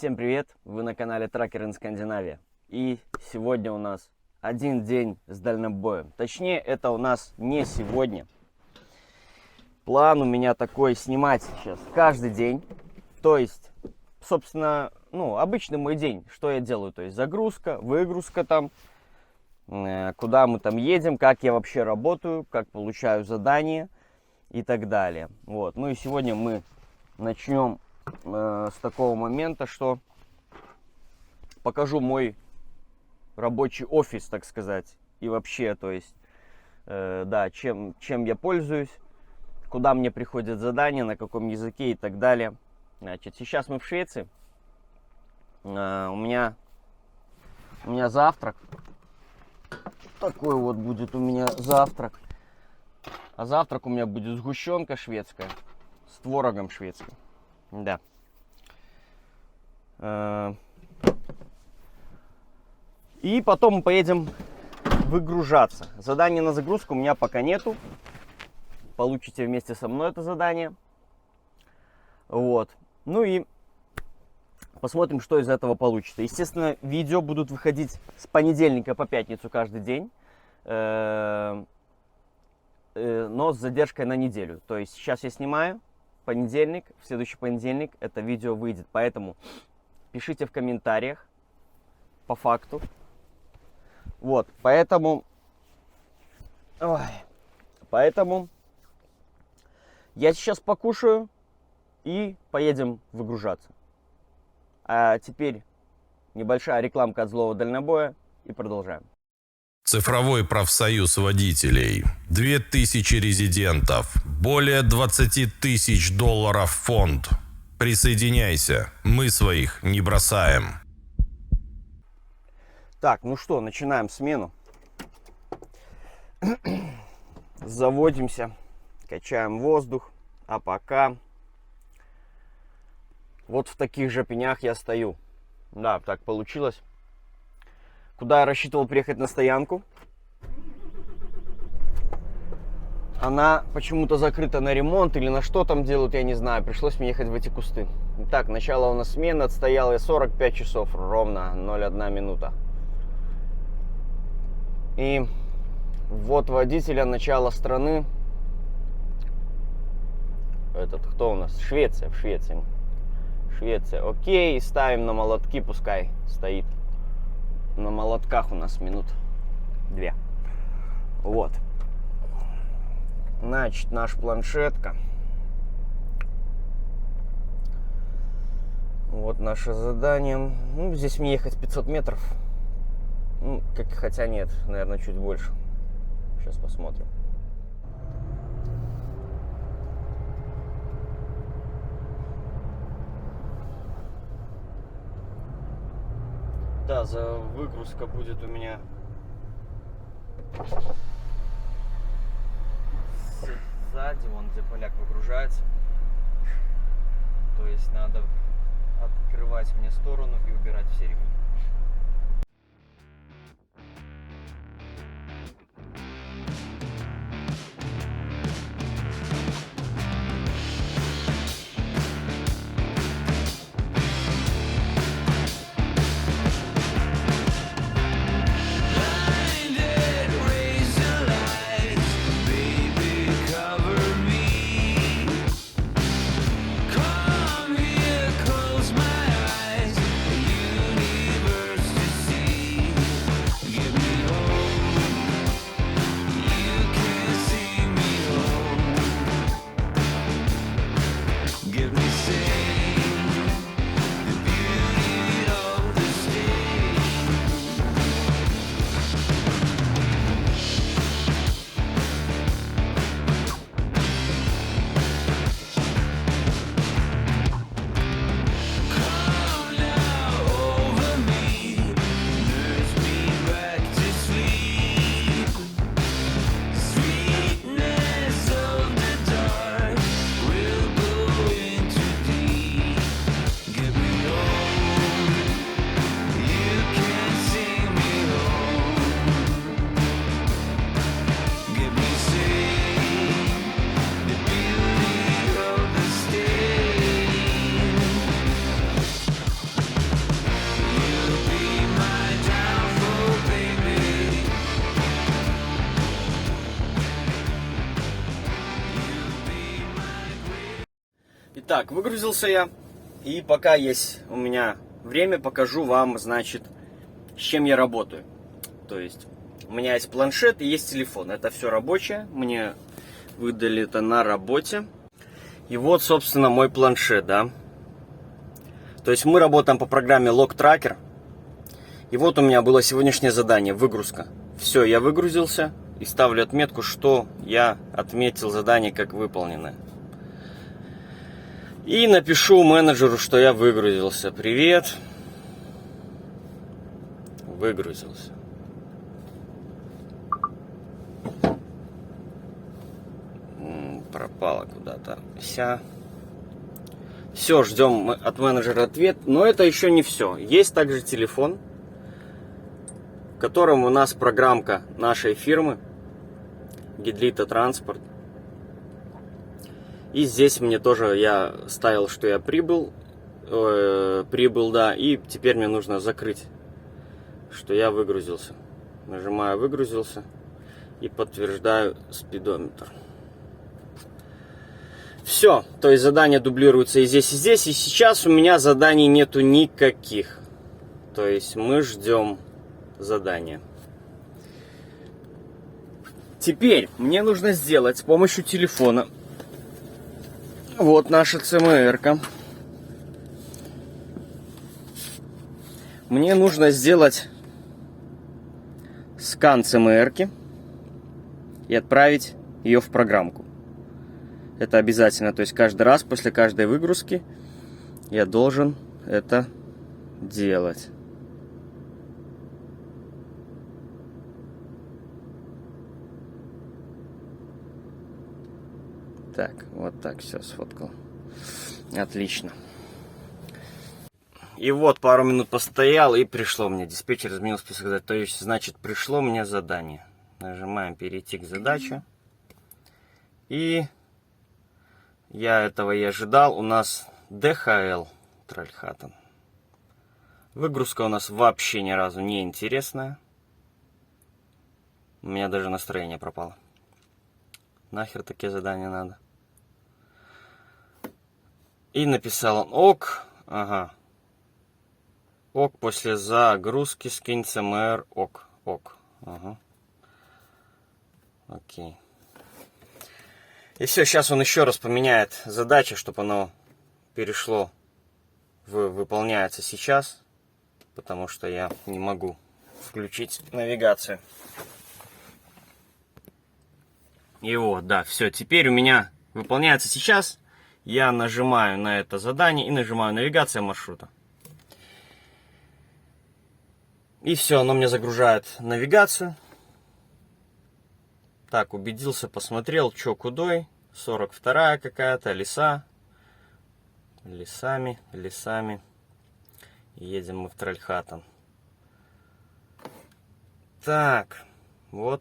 Всем привет! Вы на канале Tracker in Scandinavia. И сегодня у нас один день с дальнобоем. Точнее, это у нас не сегодня. План у меня такой: снимать сейчас каждый день. То есть, собственно, обычный мой день. Что я делаю? То есть загрузка, выгрузка там, куда мы там едем, как я вообще работаю, как получаю задания и так далее. Вот. Ну и сегодня мы начнем с такого момента, что покажу мой рабочий офис, так сказать, и вообще, то есть, да, чем я пользуюсь, куда мне приходят задания, на каком языке и так далее. Значит, сейчас мы в Швеции. У меня завтрак. Такой вот будет у меня завтрак. А завтрак у меня будет сгущенка шведская с творогом шведским. Да. И потом мы поедем выгружаться. Задания на загрузку у меня пока нету. Получите вместе со мной это задание. Вот. Ну и посмотрим, что из этого получится. Естественно, видео будут выходить с понедельника по пятницу каждый день. Но с задержкой на неделю. То есть сейчас я снимаю понедельник, в следующий понедельник это видео выйдет. Поэтому пишите в комментариях по факту. Вот, поэтому я сейчас покушаю и поедем выгружаться. А теперь небольшая рекламка от злого дальнобоя и продолжаем. Цифровой профсоюз водителей. 2000 резидентов. Более 20 тысяч долларов фонд. Присоединяйся. Мы своих не бросаем. Так, ну что, начинаем смену. Заводимся. Качаем воздух. А пока вот в таких же пенях я стою. Да, так получилось. Куда я рассчитывал приехать на стоянку, она почему-то закрыта на ремонт или на что там делают, я не знаю. Пришлось мне ехать в эти кусты. Итак, начало у нас смены. Отстоял я 45 часов, ровно 0,1 минута. И вот водителя начала страны. Этот кто у нас? Швеция, в Швеции. Швеция. Окей, ставим на молотки, пускай стоит. На молотках у нас минут 2. Вот. Значит, наш планшетка. Вот наше задание. Ну, здесь мне ехать 500 метров. Ну, хотя нет, наверное, чуть больше. Сейчас посмотрим. Да, за выгрузка будет у меня сзади, вон где поляк выгружается. То есть надо открывать мне сторону и убирать все ремни. Так, выгрузился я. И пока есть у меня время, покажу вам, значит, с чем я работаю. То есть, у меня есть планшет и есть телефон. Это все рабочее. Мне выдали это на работе. И вот, собственно, мой планшет, да. То есть, мы работаем по программе Log Tracker. И вот у меня было сегодняшнее задание, выгрузка. Все, я выгрузился и ставлю отметку, что я отметил задание как выполненное. И напишу менеджеру, что я выгрузился. Привет. Выгрузился. Пропала куда-то вся. Все, ждем от менеджера ответ. Но это еще не все. Есть также телефон, в котором у нас программка нашей фирмы Гидлита Транспорт. И здесь мне тоже я ставил, что я прибыл, да, и теперь мне нужно закрыть, что я выгрузился. Нажимаю выгрузился и подтверждаю спидометр. Все, то есть задания дублируются и здесь, и здесь, и сейчас у меня заданий нету никаких. То есть мы ждем задания. Теперь мне нужно сделать с помощью телефона. Вот наша ЦМР-ка. Мне нужно сделать скан ЦМР-ки и отправить ее в программку. Это обязательно. То есть каждый раз после каждой выгрузки я должен это делать. Так, вот так все сфоткал. Отлично. И вот пару минут постоял, и пришло мне. Диспетчер изменил список задач. То есть, значит, пришло мне задание. Нажимаем перейти к задаче. И я этого и ожидал. У нас ДХЛ Тральхатан. Выгрузка у нас вообще ни разу не интересная. У меня даже настроение пропало. Нахер такие задания надо. И написал он ок. Ага. Ок, после загрузки скинь ЦМР. Ок. Ок. Ага. Окей. И все, сейчас он еще раз поменяет задачи, чтобы оно перешло выполняется сейчас. Потому что я не могу включить навигацию. И вот, да, все. Теперь у меня выполняется сейчас. Я нажимаю на это задание и нажимаю навигация маршрута. И все, оно мне загружает навигацию. Так, убедился, посмотрел, что кудой. 42-я какая-то, леса. Лесами. Едем мы в Тральхатан. Так, вот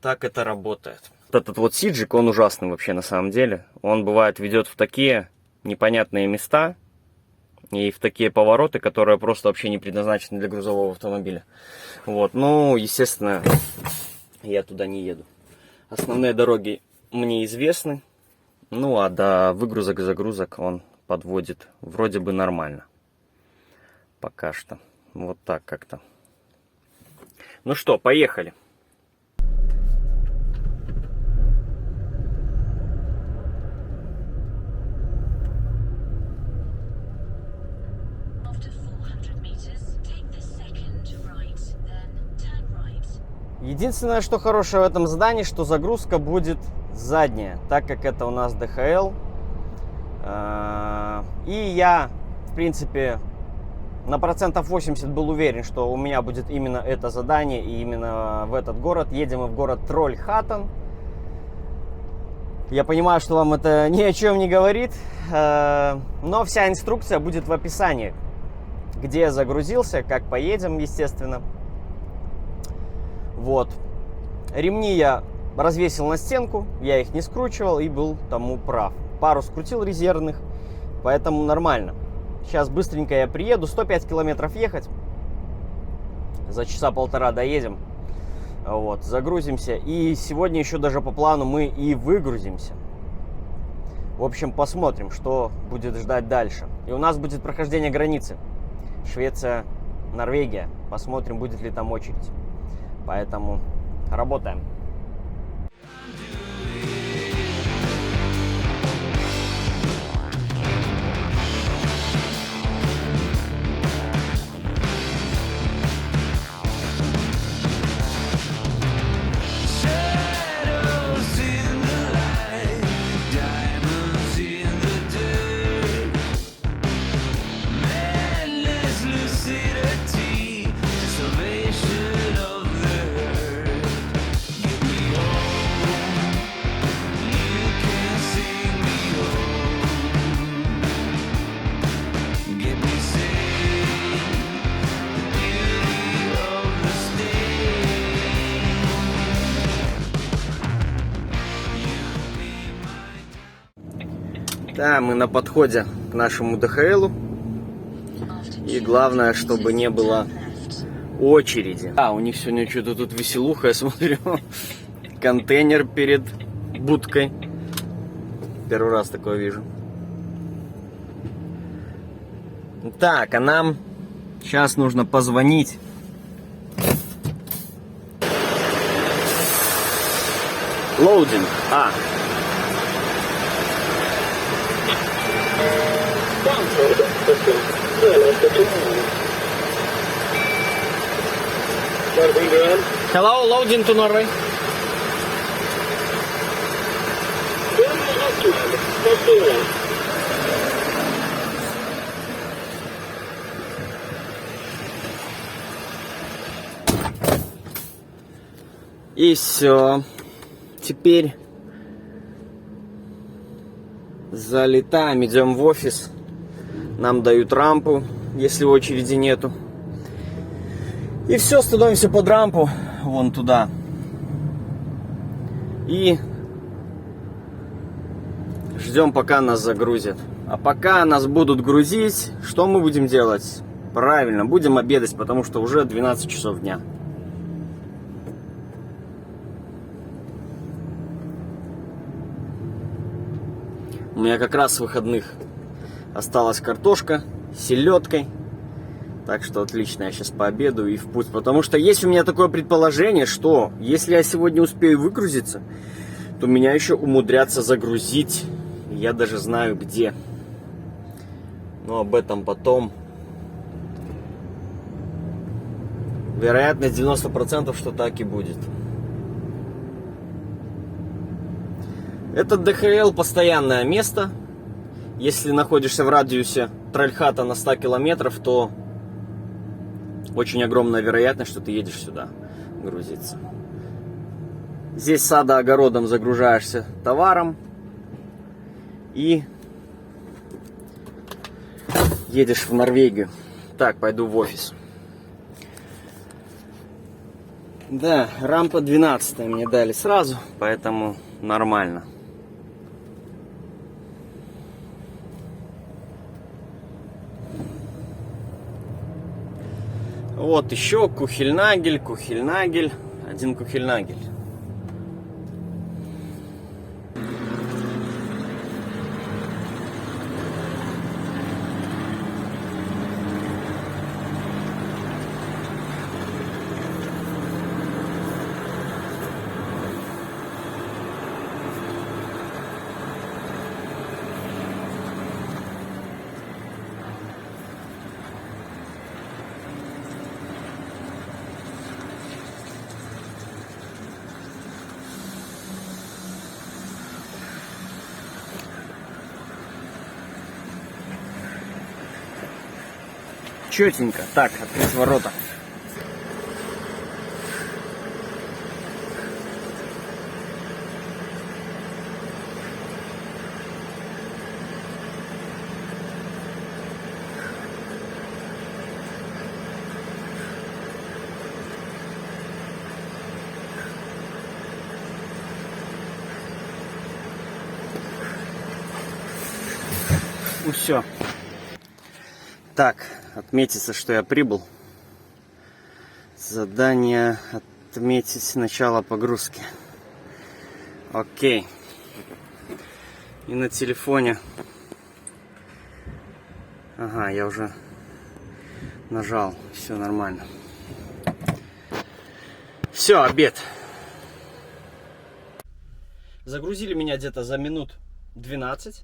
так это работает. Этот вот сиджик, он ужасный вообще на самом деле. Он бывает ведет в такие непонятные места и в такие повороты, которые просто вообще не предназначены для грузового автомобиля. Вот, ну, естественно, я туда не еду. Основные дороги мне известны. Ну, а до выгрузок и загрузок он подводит вроде бы нормально. Пока что. Вот так как-то. Ну что, поехали. Единственное, что хорошее в этом задании, что загрузка будет задняя, так как это у нас ДХЛ. И я, в принципе, на 80% был уверен, что у меня будет именно это задание и именно в этот город. Едем мы в город Тральхатан. Я понимаю, что вам это ни о чем не говорит, но вся инструкция будет в описании, где я загрузился, как поедем, естественно. Вот. Ремни я развесил на стенку, я их не скручивал и был тому прав. Пару скрутил резервных, поэтому нормально. Сейчас быстренько я приеду, 105 километров ехать. За часа полтора доедем. Вот, загрузимся. И сегодня еще даже по плану мы и выгрузимся. В общем, посмотрим, что будет ждать дальше. И у нас будет прохождение границы. Швеция, Норвегия. Посмотрим, будет ли там очередь. Поэтому работаем. Да, мы на подходе к нашему ДХЛу. И главное, чтобы не было очереди. А, у них сегодня что-то тут веселуха, я смотрю. Контейнер перед будкой. Первый раз такое вижу. Так, а нам сейчас нужно позвонить. Лоудинг. Hello, loading to Norway. И все. Теперь залетаем, идем в офис. Нам дают рампу, если очереди нету. И все, становимся под рампу, вон туда. И ждем, пока нас загрузят. А пока нас будут грузить, что мы будем делать? Правильно, будем обедать, потому что уже 12 часов дня. У меня как раз с выходных осталась картошка с селедкой. Так что отлично, я сейчас пообедаю и в путь. Потому что есть у меня такое предположение, что если я сегодня успею выгрузиться, то меня еще умудрятся загрузить. Я даже знаю где. Но об этом потом. Вероятность 90%, что так и будет. Этот ДХЛ постоянное место. Если находишься в радиусе Тральхата на 100 километров, то очень огромная вероятность, что ты едешь сюда грузиться. Здесь садоогородом загружаешься товаром и едешь в Норвегию. Так, пойду в офис. Да, рампа 12 мне дали сразу, поэтому нормально. Вот еще кухельнагель, кухельнагель, один кухельнагель. Четенько. Так, открыть ворота. Все. Так, отметится, что я прибыл. Задание отметить начало погрузки. Окей. И на телефоне. Ага, я уже нажал. Все нормально. Все, обед. Загрузили меня где-то за минут 12.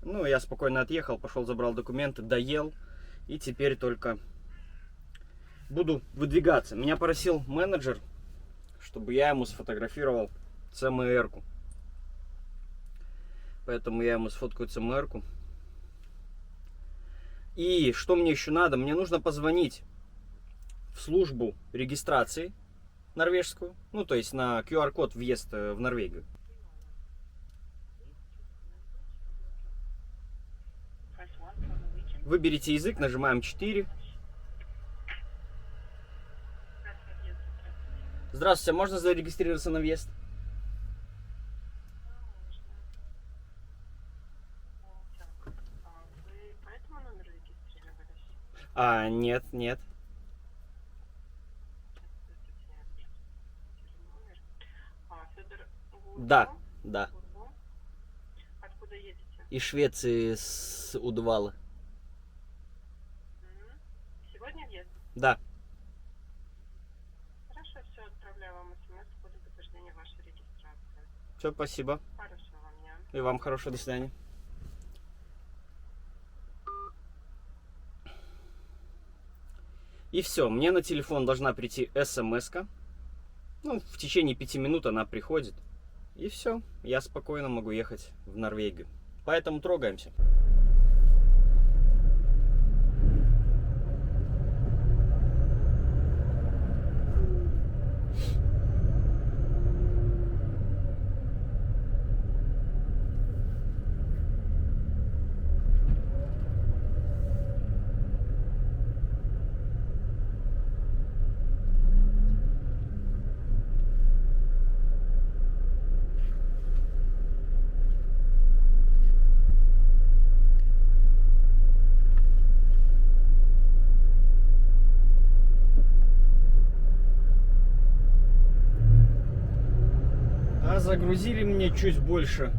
Ну, я спокойно отъехал, пошел, забрал документы, доел. И теперь только буду выдвигаться. Меня просил менеджер, чтобы я ему сфотографировал ЦМР-ку. Поэтому я ему сфоткаю ЦМР-ку. И что мне еще надо? Мне нужно позвонить в службу регистрации норвежскую. Ну, то есть на QR-код въезд в Норвегию. Выберите язык, нажимаем 4. Здравствуйте, можно зарегистрироваться на въезд? Вы по этому номеру регистрировались? Нет, нет. Федор Да, да. Откуда едете? Из Швеции, с Удвала. Сегодня въезд? Да. Хорошо, все, отправляю вам смс с кодом подтверждения вашей регистрации. Все, спасибо. Хорошего вам дня. И вам хорошего, до свидания. И все, мне на телефон должна прийти смс-ка. Ну, в течение 5 минут она приходит. И все, я спокойно могу ехать в Норвегию. Поэтому трогаемся. Загрузили мне чуть больше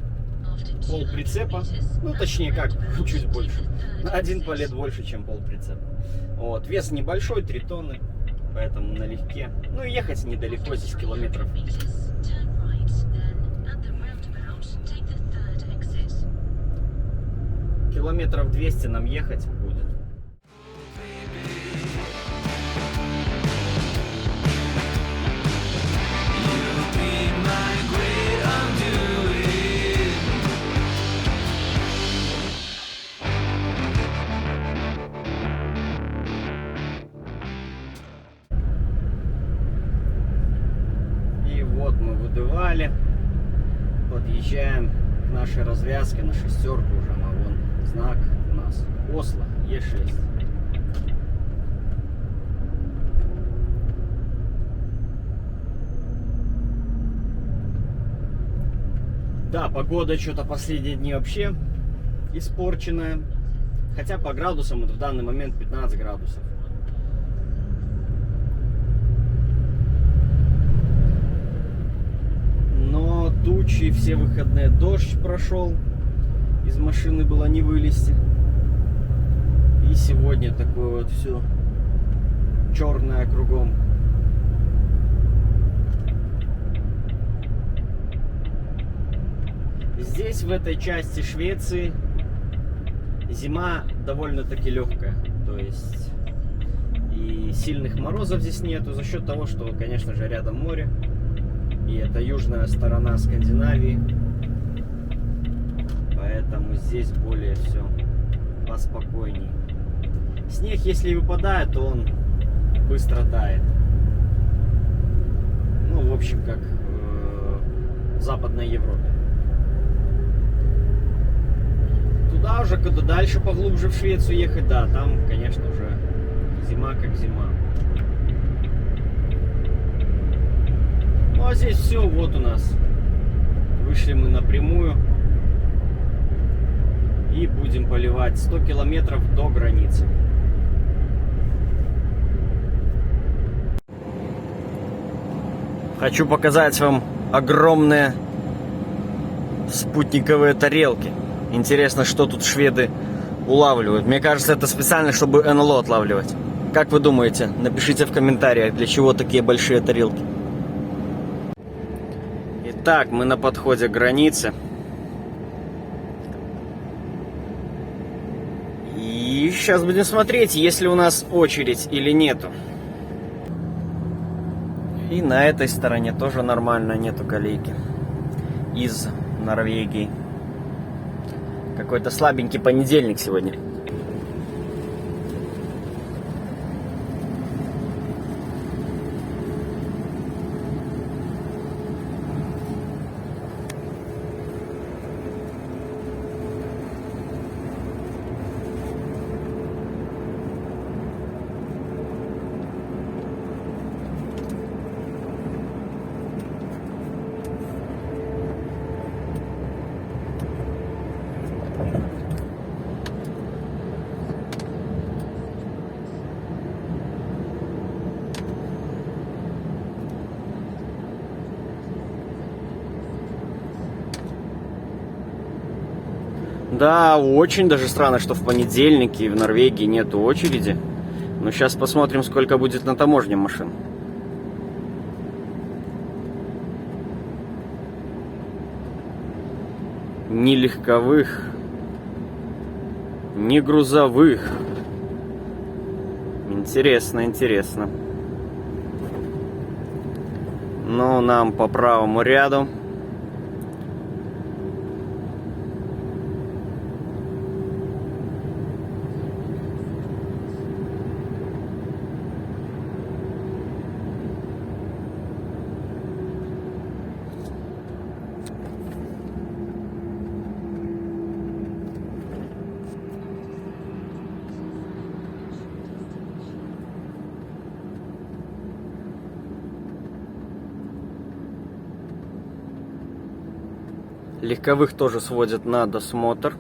пол прицепа. Ну, точнее, как, чуть больше. На 1 палет больше, чем пол прицепа. Вот. Вес небольшой, 3 тонны, поэтому налегке. Ну, и ехать недалеко, здесь километров. Километров 200 нам ехать будет. Подъезжаем к нашей развязке на шестерку уже, на вон знак у нас Осло Е6. Да, погода что-то последние дни вообще испорченная, хотя по градусам вот в данный момент 15 градусов. Но тучи, все выходные дождь прошел, из машины было не вылезти. И сегодня такое вот все черное кругом. Здесь, в этой части Швеции, зима довольно-таки легкая. То есть и сильных морозов здесь нету за счет того, что, конечно же, рядом море. И это южная сторона Скандинавии. Поэтому здесь более все поспокойней. Снег, если и выпадает, то он быстро тает. Ну, в общем, как в Западной Европе. Туда уже, куда дальше, поглубже в Швецию ехать, да, там, конечно, уже зима как зима. Ну, а здесь все, вот у нас. Вышли мы напрямую. И будем поливать 100 километров до границы. Хочу показать вам огромные спутниковые тарелки. Интересно, что тут шведы улавливают. Мне кажется, это специально, чтобы НЛО отлавливать. Как вы думаете? Напишите в комментариях, для чего такие большие тарелки. Итак, мы на подходе к границе. И сейчас будем смотреть, есть ли у нас очередь или нету. И на этой стороне тоже нормально, нету колейки. Из Норвегии. Какой-то слабенький понедельник сегодня. Да, очень даже странно, что в понедельнике в Норвегии нету очереди. Но сейчас посмотрим, сколько будет на таможне машин. Ни легковых, ни грузовых. Интересно, интересно. Ну, нам по правому ряду. Легковых тоже сводят на досмотр.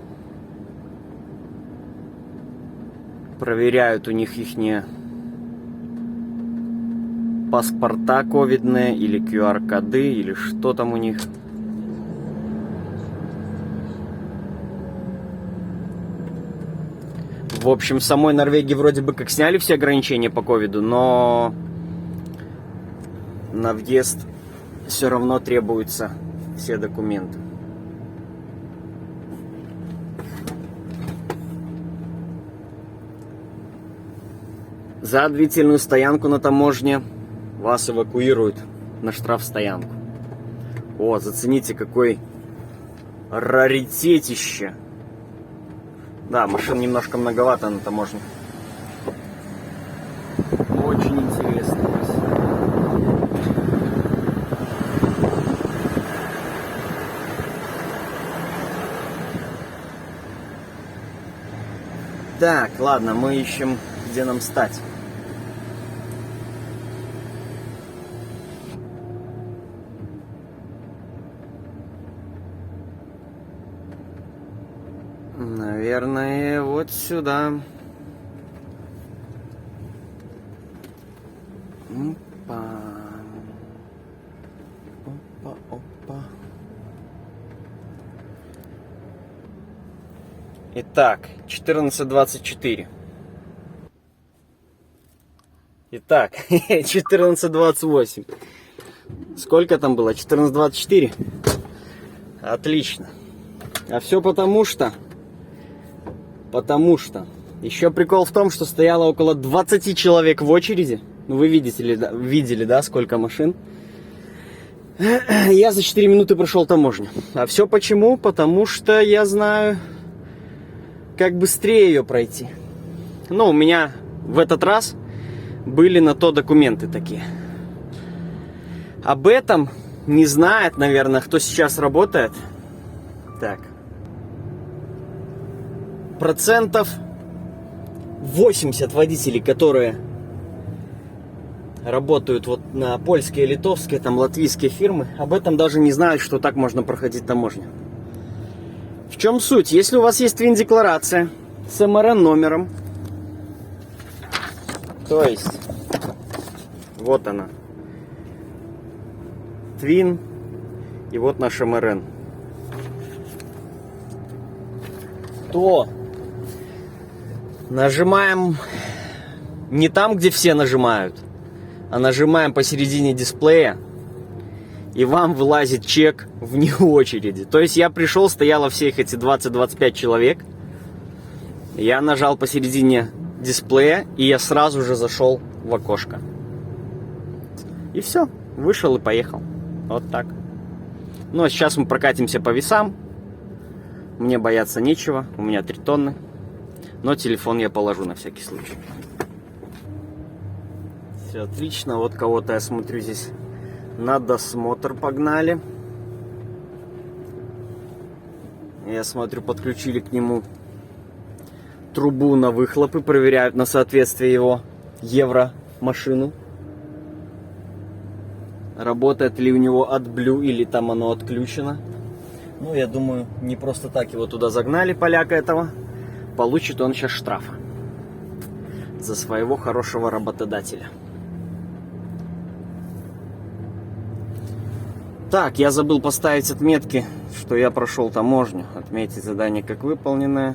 Проверяют у них ихние паспорта ковидные или QR-коды, или что там у них. В общем, в самой Норвегии вроде бы как сняли все ограничения по ковиду, но на въезд все равно требуются все документы. За длительную стоянку на таможне вас эвакуируют на штрафстоянку. О, зацените, какой раритетище. Да, машин немножко многовато на таможне. Очень интересно. Так, ладно, мы ищем, где нам стать. Наверное, вот сюда. Опа. Опа, опа. Итак, 14:24. Итак, 14:28. Сколько там было? 14:24? Отлично. А все потому что... Еще прикол в том, что стояло около 20 человек в очереди. Ну, вы видели, да, сколько машин. Я за 4 минуты прошел таможню. А все почему? Потому что я знаю, как быстрее ее пройти. Ну, у меня в этот раз были на то документы такие. Об этом не знает, наверное, кто сейчас работает. Так. 80% водителей, которые работают вот на польские, литовские, там латвийские фирмы, об этом даже не знают, что так можно проходить таможню. В чем суть? Если у вас есть ТВИН-декларация с МРН номером, то есть вот она, ТВИН, и вот наш МРН. что нажимаем не там, где все нажимают, а нажимаем посередине дисплея, и вам вылазит чек вне очереди. То есть я пришел, стояло всех эти 20-25 человек, я нажал посередине дисплея, и я сразу же зашел в окошко. И все, вышел и поехал. Вот так. Ну а сейчас мы прокатимся по весам. Мне бояться нечего, у меня 3 тонны. Но телефон я положу на всякий случай. Все отлично, вот кого-то я смотрю здесь на досмотр погнали. Я смотрю, подключили к нему трубу на выхлопы, проверяют на соответствие его евро машину. Работает ли у него AdBlue или там оно отключено. Ну, я думаю, не просто так его туда загнали, поляка этого. Получит он сейчас штрафа за своего хорошего работодателя. Так, я забыл поставить отметки, что я прошел таможню. Отметить задание как выполненное.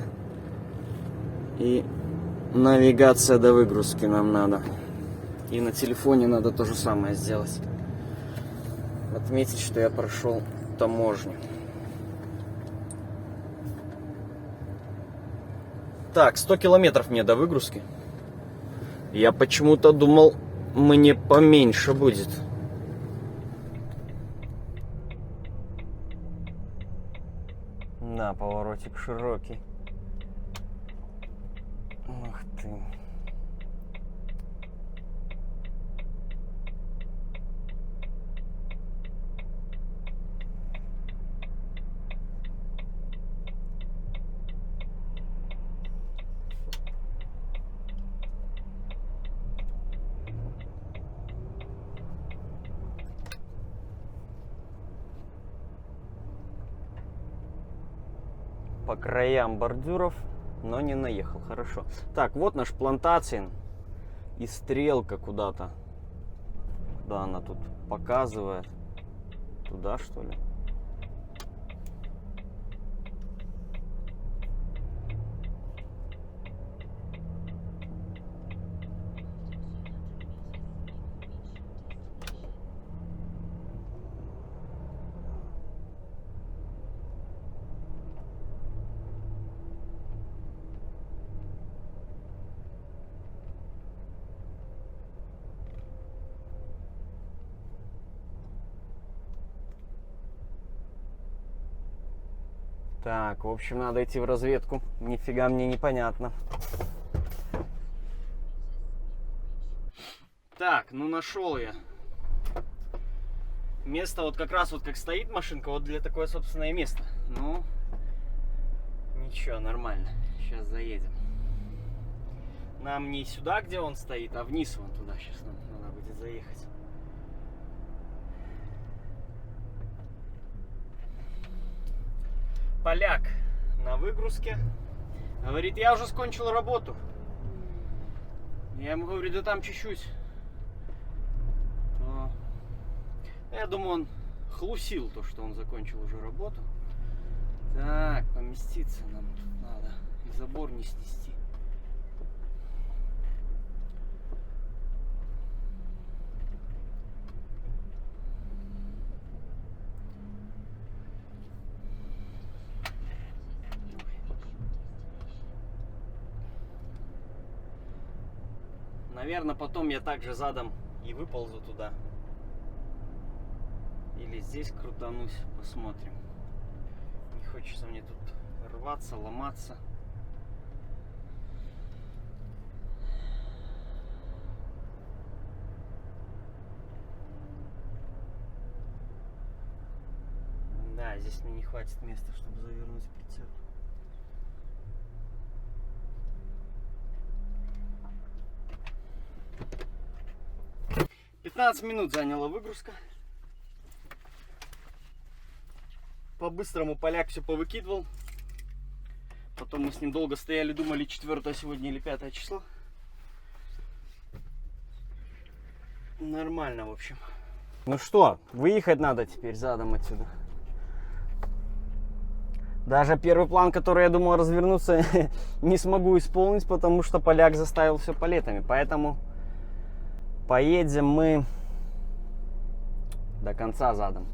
И навигация до выгрузки нам надо. И на телефоне надо то же самое сделать. Отметить, что я прошел таможню. Так, 100 километров мне до выгрузки. Я почему-то думал, мне поменьше будет. На, поворотик широкий. Ух ты. По краям бордюров, но не наехал. Хорошо. Так, вот наш плантацион. И стрелка куда-то. Куда она тут показывает? Туда, что ли? Так, в общем, надо идти в разведку. Нифига мне непонятно. Так, ну нашел я место, вот как раз вот как стоит машинка, вот для такое собственное место. Ну, ничего, нормально. Сейчас заедем. Нам не сюда, где он стоит, а вниз вон туда. Сейчас нам надо будет заехать. Поляк на выгрузке говорит, я уже скончил работу. Я ему говорю, да там чуть-чуть. Но я думаю, он хлусил то, что он закончил уже работу. Так, поместиться нам тут надо. И забор не снести. Наверное, потом я также задом и выползу туда. Или здесь крутанусь, посмотрим. Не хочется мне тут рваться, ломаться. Да, здесь мне не хватит места, чтобы завернуть прицеп. 15 минут заняла выгрузка. По-быстрому поляк все повыкидывал. Потом мы с ним долго стояли, думали, 4 сегодня или 5 число. Нормально, в общем. Ну что, выехать надо теперь задом отсюда. Даже первый план, который я думал развернуться, не смогу исполнить, потому что поляк заставил все палетами. Поэтому поедем мы до конца задом.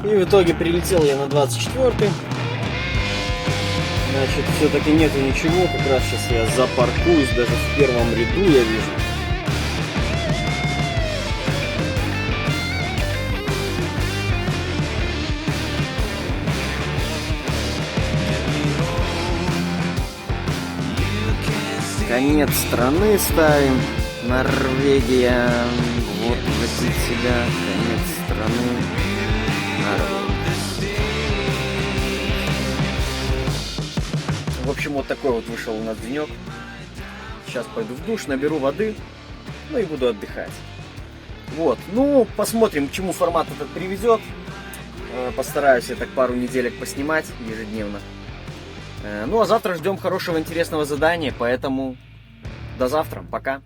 И в итоге прилетел я на 24-й. Значит, все-таки нету ничего. Как раз сейчас я запаркуюсь, даже в первом ряду я вижу. Конец страны ставим. Норвегия. Вот вводить себя. Конец страны. В общем, вот такой вот вышел у нас денек. Сейчас пойду в душ, наберу воды, ну и буду отдыхать. Вот, ну, посмотрим, к чему формат этот приведет. Постараюсь я так пару неделек поснимать ежедневно. Ну, а завтра ждем хорошего, интересного задания, поэтому до завтра, пока.